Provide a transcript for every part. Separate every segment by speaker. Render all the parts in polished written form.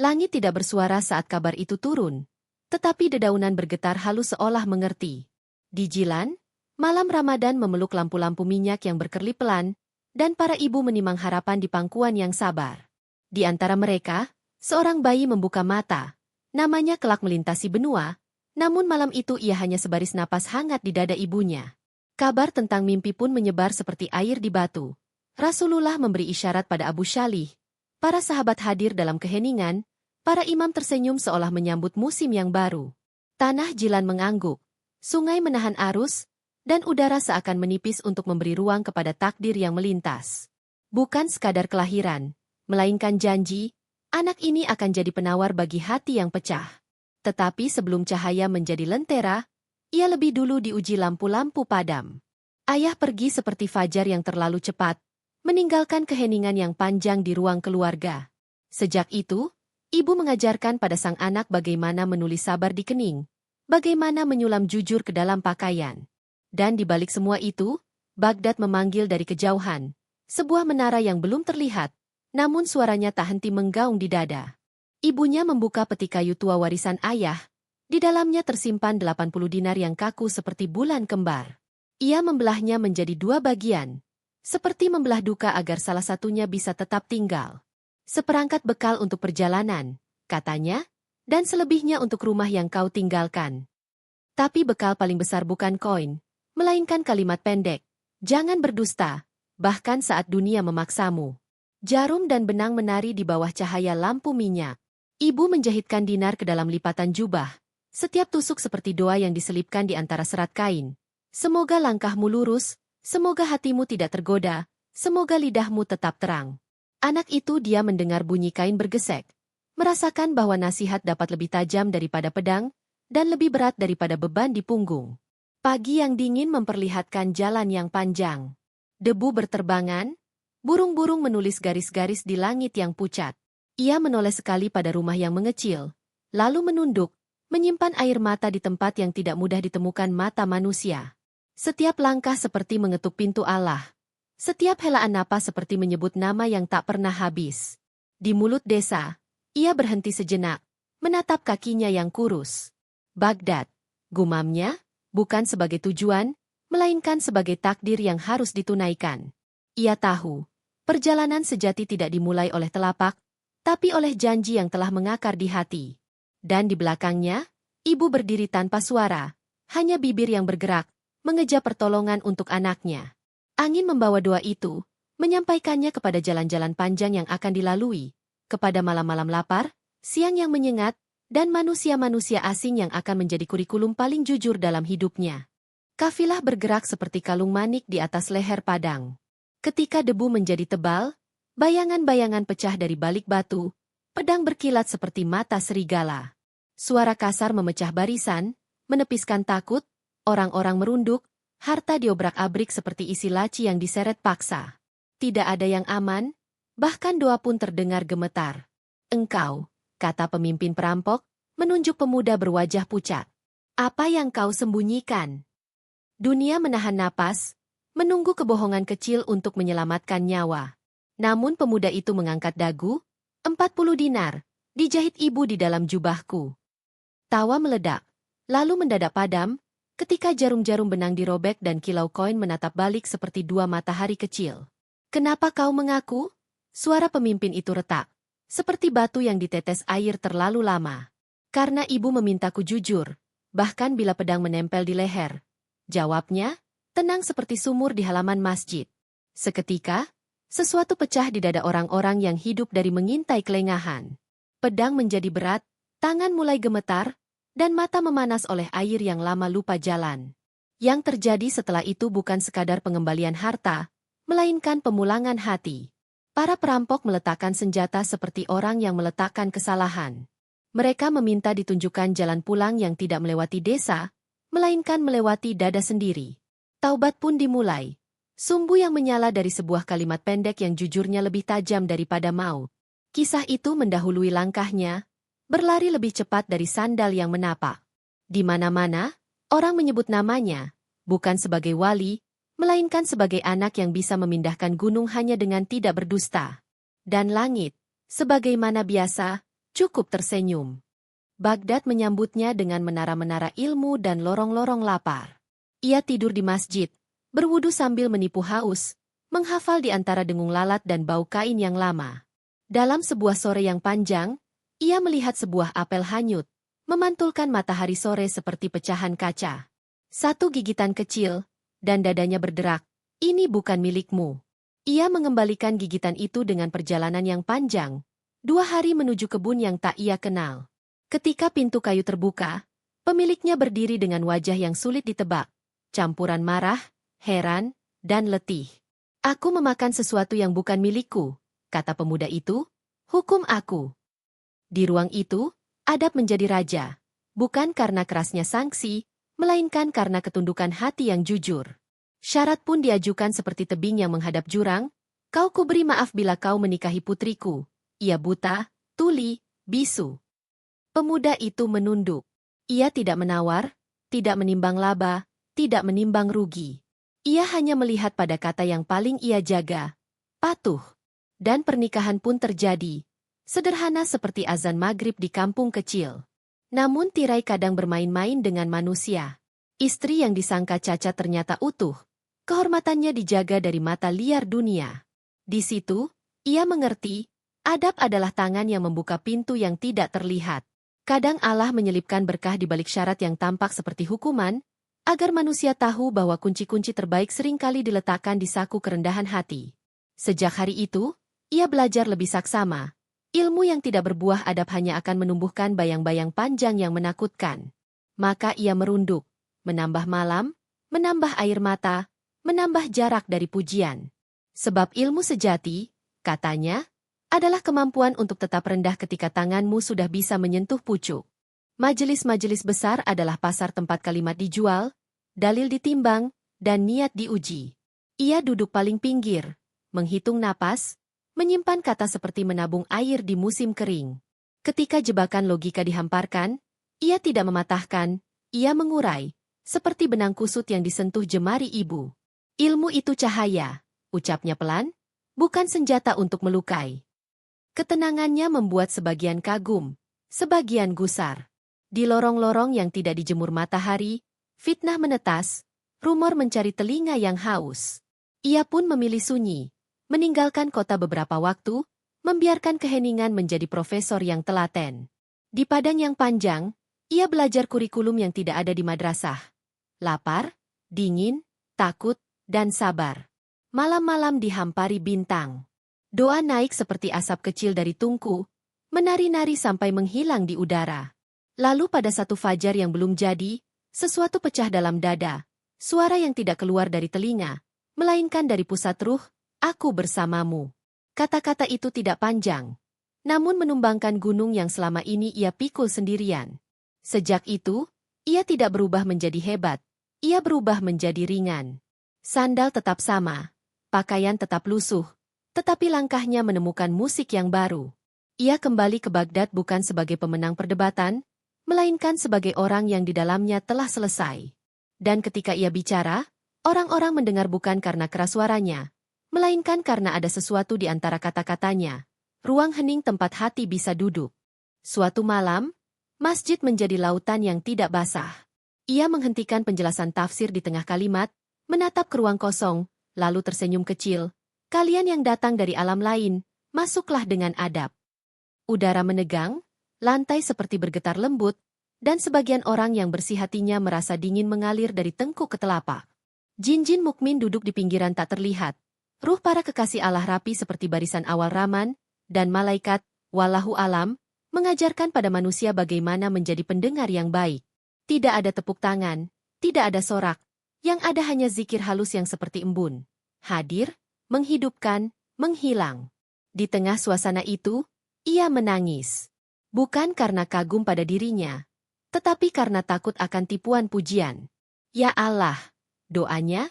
Speaker 1: Langit tidak bersuara saat kabar itu turun, tetapi dedaunan bergetar halus seolah mengerti. Di Jilan, malam Ramadan memeluk lampu-lampu minyak yang berkerlip pelan, dan para ibu menimang harapan di pangkuan yang sabar. Di antara mereka, seorang bayi membuka mata. Namanya kelak melintasi benua, namun malam itu ia hanya sebaris napas hangat di dada ibunya. Kabar tentang mimpi pun menyebar seperti air di batu. Rasulullah memberi isyarat pada Abu Shalih. Para sahabat hadir dalam keheningan, para imam tersenyum seolah menyambut musim yang baru. Tanah Jilan mengangguk, sungai menahan arus, dan udara seakan menipis untuk memberi ruang kepada takdir yang melintas. Bukan sekadar kelahiran, melainkan janji, anak ini akan jadi penawar bagi hati yang pecah. Tetapi sebelum cahaya menjadi lentera, ia lebih dulu diuji lampu-lampu padam. Ayah pergi seperti fajar yang terlalu cepat, meninggalkan keheningan yang panjang di ruang keluarga. Sejak itu, ibu mengajarkan pada sang anak bagaimana menulis sabar di kening, bagaimana menyulam jujur ke dalam pakaian. Dan di balik semua itu, Baghdad memanggil dari kejauhan, sebuah menara yang belum terlihat, namun suaranya tak henti menggaung di dada. Ibunya membuka peti kayu tua warisan ayah, di dalamnya tersimpan 80 dinar yang kaku seperti bulan kembar. Ia membelahnya menjadi 2 bagian, seperti membelah duka agar salah satunya bisa tetap tinggal. Seperangkat bekal untuk perjalanan, katanya, dan selebihnya untuk rumah yang kau tinggalkan. Tapi bekal paling besar bukan koin, melainkan kalimat pendek, jangan berdusta, bahkan saat dunia memaksamu. Jarum dan benang menari di bawah cahaya lampu minyak. Ibu menjahitkan dinar ke dalam lipatan jubah. Setiap tusuk seperti doa yang diselipkan di antara serat kain. Semoga langkahmu lurus, semoga hatimu tidak tergoda, semoga lidahmu tetap terang. Anak itu dia mendengar bunyi kain bergesek, merasakan bahwa nasihat dapat lebih tajam daripada pedang, dan lebih berat daripada beban di punggung. Pagi yang dingin memperlihatkan jalan yang panjang. Debu berterbangan, burung-burung menulis garis-garis di langit yang pucat. Ia menoleh sekali pada rumah yang mengecil, lalu menunduk, menyimpan air mata di tempat yang tidak mudah ditemukan mata manusia. Setiap langkah seperti mengetuk pintu Allah. Setiap helaan napas seperti menyebut nama yang tak pernah habis. Di mulut desa, ia berhenti sejenak, menatap kakinya yang kurus. Baghdad, gumamnya, bukan sebagai tujuan, melainkan sebagai takdir yang harus ditunaikan. Ia tahu, perjalanan sejati tidak dimulai oleh telapak, tapi oleh janji yang telah mengakar di hati. Dan di belakangnya, ibu berdiri tanpa suara, hanya bibir yang bergerak, mengejar pertolongan untuk anaknya. Angin membawa doa itu, menyampaikannya kepada jalan-jalan panjang yang akan dilalui, kepada malam-malam lapar, siang yang menyengat, dan manusia-manusia asing yang akan menjadi kurikulum paling jujur dalam hidupnya. Kafilah bergerak seperti kalung manik di atas leher padang. Ketika debu menjadi tebal, bayangan-bayangan pecah dari balik batu, pedang berkilat seperti mata serigala. Suara kasar memecah barisan, menepiskan takut, orang-orang merunduk, harta diobrak-abrik seperti isi laci yang diseret paksa. Tidak ada yang aman, bahkan doa pun terdengar gemetar. Engkau, kata pemimpin perampok, menunjuk pemuda berwajah pucat. Apa yang kau sembunyikan? Dunia menahan napas, menunggu kebohongan kecil untuk menyelamatkan nyawa. Namun pemuda itu mengangkat dagu, 40 dinar, dijahit ibu di dalam jubahku. Tawa meledak, lalu mendadak padam, ketika jarum-jarum benang dirobek dan kilau koin menatap balik seperti 2 matahari kecil. Kenapa kau mengaku? Suara pemimpin itu retak, seperti batu yang ditetes air terlalu lama. Karena ibu memintaku jujur, bahkan bila pedang menempel di leher. Jawabnya, tenang seperti sumur di halaman masjid. Seketika, sesuatu pecah di dada orang-orang yang hidup dari mengintai kelengahan. Pedang menjadi berat, tangan mulai gemetar, dan mata memanas oleh air yang lama lupa jalan. Yang terjadi setelah itu bukan sekadar pengembalian harta, melainkan pemulangan hati. Para perampok meletakkan senjata seperti orang yang meletakkan kesalahan. Mereka meminta ditunjukkan jalan pulang yang tidak melewati desa, melainkan melewati dada sendiri. Taubat pun dimulai. Sumbu yang menyala dari sebuah kalimat pendek yang jujurnya lebih tajam daripada maut. Kisah itu mendahului langkahnya, berlari lebih cepat dari sandal yang menapak. Di mana-mana, orang menyebut namanya, bukan sebagai wali, melainkan sebagai anak yang bisa memindahkan gunung hanya dengan tidak berdusta. Dan langit, sebagaimana biasa, cukup tersenyum. Baghdad menyambutnya dengan menara-menara ilmu dan lorong-lorong lapar. Ia tidur di masjid, berwudu sambil menipu haus, menghafal di antara dengung lalat dan bau kain yang lama. Dalam sebuah sore yang panjang, ia melihat sebuah apel hanyut, memantulkan matahari sore seperti pecahan kaca. Satu gigitan kecil, dan dadanya berderak, "Ini bukan milikmu." Ia mengembalikan gigitan itu dengan perjalanan yang panjang, 2 hari menuju kebun yang tak ia kenal. Ketika pintu kayu terbuka, pemiliknya berdiri dengan wajah yang sulit ditebak, campuran marah, heran, dan letih. "Aku memakan sesuatu yang bukan milikku," kata pemuda itu, "hukum aku." Di ruang itu, adab menjadi raja, bukan karena kerasnya sanksi, melainkan karena ketundukan hati yang jujur. Syarat pun diajukan seperti tebing yang menghadap jurang, "Kau kuberi maaf bila kau menikahi putriku." Ia buta, tuli, bisu. Pemuda itu menunduk. Ia tidak menawar, tidak menimbang laba, tidak menimbang rugi. Ia hanya melihat pada kata yang paling ia jaga, patuh. Dan pernikahan pun terjadi, sederhana seperti azan maghrib di kampung kecil. Namun tirai kadang bermain-main dengan manusia. Istri yang disangka cacat ternyata utuh. Kehormatannya dijaga dari mata liar dunia. Di situ, ia mengerti, adab adalah tangan yang membuka pintu yang tidak terlihat. Kadang Allah menyelipkan berkah di balik syarat yang tampak seperti hukuman, agar manusia tahu bahwa kunci-kunci terbaik seringkali diletakkan di saku kerendahan hati. Sejak hari itu, ia belajar lebih saksama. Ilmu yang tidak berbuah adab hanya akan menumbuhkan bayang-bayang panjang yang menakutkan. Maka ia merunduk, menambah malam, menambah air mata, menambah jarak dari pujian. Sebab ilmu sejati, katanya, adalah kemampuan untuk tetap rendah ketika tanganmu sudah bisa menyentuh pucuk. Majelis-majelis besar adalah pasar tempat kalimat dijual, dalil ditimbang, dan niat diuji. Ia duduk paling pinggir, menghitung napas, menyimpan kata seperti menabung air di musim kering. Ketika jebakan logika dihamparkan, ia tidak mematahkan, ia mengurai, seperti benang kusut yang disentuh jemari ibu. "Ilmu itu cahaya," ucapnya pelan, "bukan senjata untuk melukai." Ketenangannya membuat sebagian kagum, sebagian gusar. Di lorong-lorong yang tidak dijemur matahari, fitnah menetas, rumor mencari telinga yang haus. Ia pun memilih sunyi, meninggalkan kota beberapa waktu, membiarkan keheningan menjadi profesor yang telaten. Di padang yang panjang, ia belajar kurikulum yang tidak ada di madrasah. Lapar, dingin, takut, dan sabar. Malam-malam dihampari bintang. Doa naik seperti asap kecil dari tungku, menari-nari sampai menghilang di udara. Lalu pada satu fajar yang belum jadi, sesuatu pecah dalam dada, suara yang tidak keluar dari telinga, melainkan dari pusat ruh, "Aku bersamamu." Kata-kata itu tidak panjang, namun menumbangkan gunung yang selama ini ia pikul sendirian. Sejak itu, ia tidak berubah menjadi hebat, ia berubah menjadi ringan. Sandal tetap sama, pakaian tetap lusuh, tetapi langkahnya menemukan musik yang baru. Ia kembali ke Baghdad bukan sebagai pemenang perdebatan, melainkan sebagai orang yang di dalamnya telah selesai. Dan ketika ia bicara, orang-orang mendengar bukan karena keras suaranya, melainkan karena ada sesuatu di antara kata-katanya. Ruang hening tempat hati bisa duduk. Suatu malam, masjid menjadi lautan yang tidak basah. Ia menghentikan penjelasan tafsir di tengah kalimat, menatap ke ruang kosong, lalu tersenyum kecil. "Kalian yang datang dari alam lain, masuklah dengan adab." Udara menegang, lantai seperti bergetar lembut, dan sebagian orang yang bersih hatinya merasa dingin mengalir dari tengkuk ke telapak. Jin-jin mukmin duduk di pinggiran tak terlihat. Ruh para kekasih Allah rapi seperti barisan awal Rahman, dan malaikat, wallahu alam, mengajarkan pada manusia bagaimana menjadi pendengar yang baik. Tidak ada tepuk tangan, tidak ada sorak, yang ada hanya zikir halus yang seperti embun. Hadir, menghidupkan, menghilang. Di tengah suasana itu, ia menangis. Bukan karena kagum pada dirinya, tetapi karena takut akan tipuan pujian. "Ya Allah," doanya,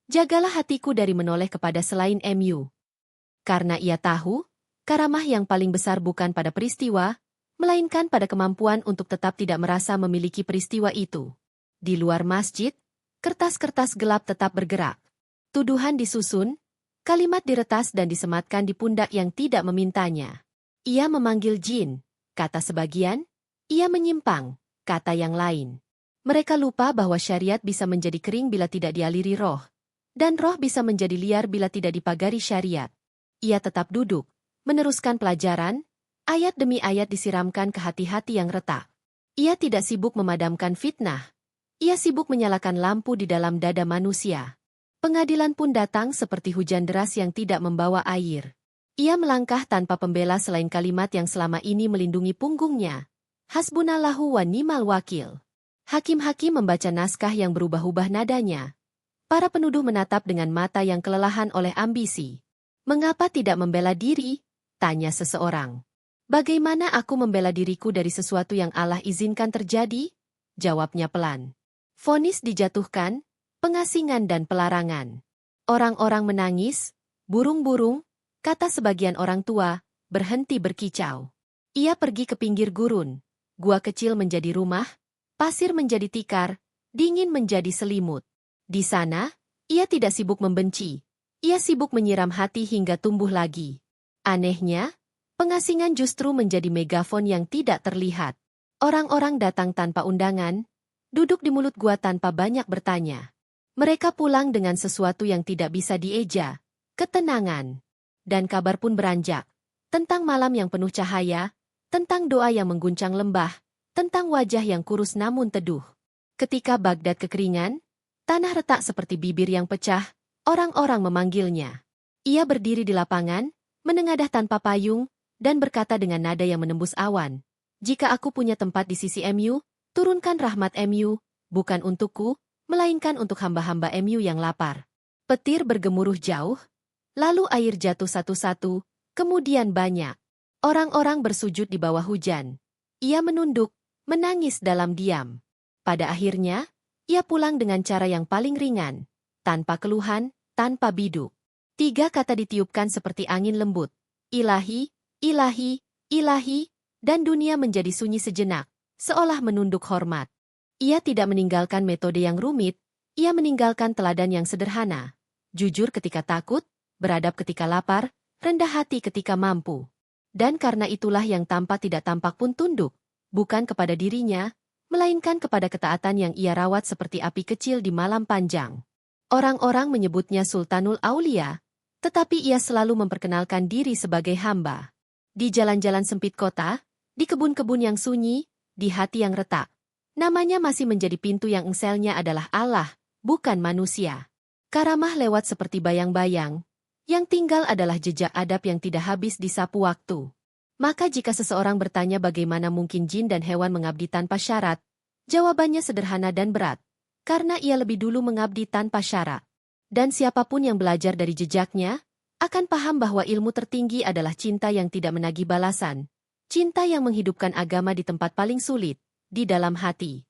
Speaker 1: "jagalah hatiku dari menoleh kepada selain MU." Karena ia tahu, karamah yang paling besar bukan pada peristiwa, melainkan pada kemampuan untuk tetap tidak merasa memiliki peristiwa itu. Di luar masjid, kertas-kertas gelap tetap bergerak. Tuduhan disusun, kalimat diretas dan disematkan di pundak yang tidak memintanya. Ia memanggil jin, kata sebagian. Ia menyimpang, kata yang lain. Mereka lupa bahwa syariat bisa menjadi kering bila tidak dialiri roh. Dan roh bisa menjadi liar bila tidak dipagari syariat. Ia tetap duduk, meneruskan pelajaran, ayat demi ayat disiramkan ke hati-hati yang retak. Ia tidak sibuk memadamkan fitnah. Ia sibuk menyalakan lampu di dalam dada manusia. Pengadilan pun datang seperti hujan deras yang tidak membawa air. Ia melangkah tanpa pembela selain kalimat yang selama ini melindungi punggungnya. Hasbunallahu wa ni'mal wakil. Hakim-hakim membaca naskah yang berubah-ubah nadanya. Para penuduh menatap dengan mata yang kelelahan oleh ambisi. Mengapa tidak membela diri? Tanya seseorang. Bagaimana aku membela diriku dari sesuatu yang Allah izinkan terjadi? Jawabnya pelan. Vonis dijatuhkan, pengasingan dan pelarangan. Orang-orang menangis, burung-burung, kata sebagian orang tua, berhenti berkicau. Ia pergi ke pinggir gurun. Gua kecil menjadi rumah, pasir menjadi tikar, dingin menjadi selimut. Di sana, ia tidak sibuk membenci. Ia sibuk menyiram hati hingga tumbuh lagi. Anehnya, pengasingan justru menjadi megafon yang tidak terlihat. Orang-orang datang tanpa undangan, duduk di mulut gua tanpa banyak bertanya. Mereka pulang dengan sesuatu yang tidak bisa dieja, ketenangan. Dan kabar pun beranjak, tentang malam yang penuh cahaya, tentang doa yang mengguncang lembah, tentang wajah yang kurus namun teduh. Ketika Baghdad kekeringan, tanah retak seperti bibir yang pecah, orang-orang memanggilnya. Ia berdiri di lapangan, menengadah tanpa payung, dan berkata dengan nada yang menembus awan. Jika aku punya tempat di sisi MU, turunkan rahmat MU, bukan untukku, melainkan untuk hamba-hamba MU yang lapar. Petir bergemuruh jauh, lalu air jatuh satu-satu, kemudian banyak. Orang-orang bersujud di bawah hujan. Ia menunduk, menangis dalam diam. Pada akhirnya, ia pulang dengan cara yang paling ringan, tanpa keluhan, tanpa biduk. 3 kata ditiupkan seperti angin lembut. Ilahi, ilahi, ilahi, dan dunia menjadi sunyi sejenak, seolah menunduk hormat. Ia tidak meninggalkan metode yang rumit, ia meninggalkan teladan yang sederhana. Jujur ketika takut, beradab ketika lapar, rendah hati ketika mampu. Dan karena itulah yang tampak tidak tampak pun tunduk, bukan kepada dirinya, melainkan kepada ketaatan yang ia rawat seperti api kecil di malam panjang. Orang-orang menyebutnya Sultanul Aulia, tetapi ia selalu memperkenalkan diri sebagai hamba. Di jalan-jalan sempit kota, di kebun-kebun yang sunyi, di hati yang retak. Namanya masih menjadi pintu yang engselnya adalah Allah, bukan manusia. Karamah lewat seperti bayang-bayang. Yang tinggal adalah jejak adab yang tidak habis disapu waktu. Maka jika seseorang bertanya bagaimana mungkin jin dan hewan mengabdi tanpa syarat, jawabannya sederhana dan berat. Karena ia lebih dulu mengabdi tanpa syarat. Dan siapapun yang belajar dari jejaknya, akan paham bahwa ilmu tertinggi adalah cinta yang tidak menagih balasan. Cinta yang menghidupkan agama di tempat paling sulit, di dalam hati.